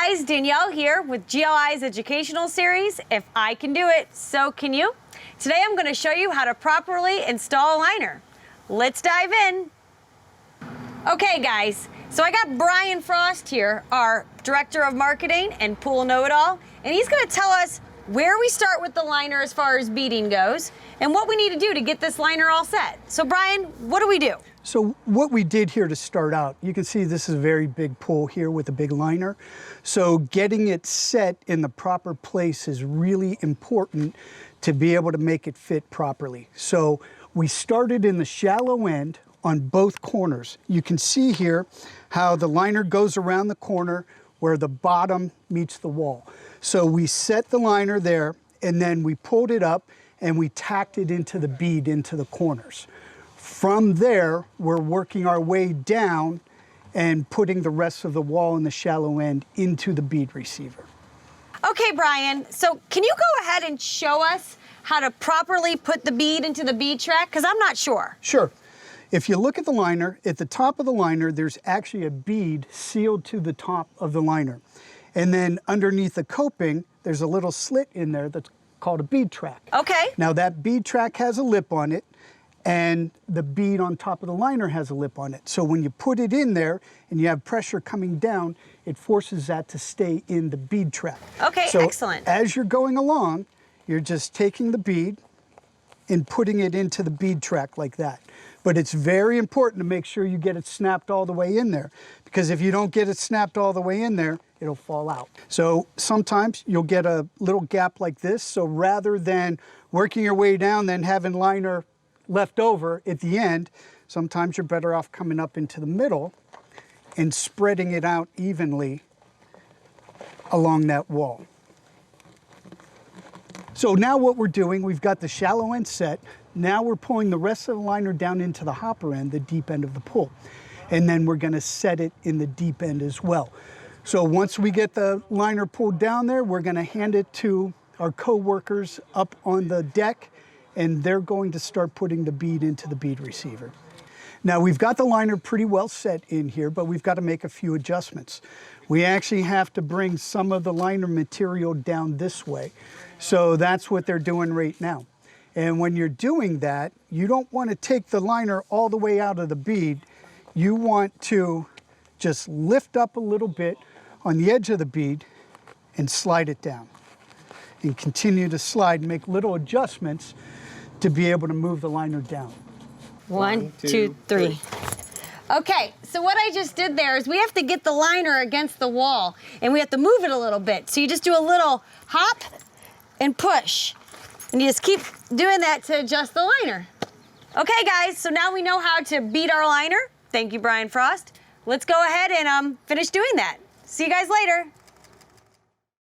guys, Danielle here with GLI's educational series, If I Can Do It, So Can You. Today I'm going to show you how to properly install a liner. Let's dive in. Okay guys, so I got Brian Frost here, our Director of Marketing and Pool Know-It-All, and he's going to tell us where we start with the liner as far as beading goes and what we need to do to get this liner all set. So Brian, what do we do? So what we did here to start out, you can see this is a very big pool here with a big liner. So getting it set in the proper place is really important to be able to make it fit properly. So we started in the shallow end on both corners. You can see here how the liner goes around the corner where the bottom meets the wall. So we set the liner there and then we pulled it up and we tacked it into the bead into the corners. From there, we're working our way down and putting the rest of the wall in the shallow end into the bead receiver. Okay, Brian, so can you go ahead and show us how to properly put the bead into the bead track? Because I'm not sure. Sure. If you look at the liner, at the top of the liner, there's actually a bead sealed to the top of the liner. And then underneath the coping, there's a little slit in there that's called a bead track. Okay. Now that bead track has a lip on it, and the bead on top of the liner has a lip on it. So when you put it in there and you have pressure coming down, it forces that to stay in the bead track. Okay, so excellent. As you're going along, you're just taking the bead and putting it into the bead track like that. But it's very important to make sure you get it snapped all the way in there, because if you don't get it snapped all the way in there, it'll fall out. So sometimes you'll get a little gap like this. So rather than working your way down, then having liner left over at the end, sometimes you're better off coming up into the middle and spreading it out evenly along that wall. So now what we're doing, we've got the shallow end set. Now we're pulling the rest of the liner down into the hopper end, the deep end of the pool. And then we're gonna set it in the deep end as well. So once we get the liner pulled down there, we're gonna hand it to our co-workers up on the deck, and they're going to start putting the bead into the bead receiver. Now we've got the liner pretty well set in here, but we've got to make a few adjustments. We actually have to bring some of the liner material down this way. So that's what they're doing right now. And when you're doing that, you don't want to take the liner all the way out of the bead. You want to just lift up a little bit on the edge of the bead and slide it down. And continue to slide, make little adjustments to be able to move the liner down. One, two, three. Okay, so what I just did there is we have to get the liner against the wall and we have to move it a little bit. So you just do a little hop and push. And you just keep doing that to adjust the liner. Okay guys, so now we know how to bead our liner. Thank you, Brian Frost. Let's go ahead and finish doing that. See you guys later.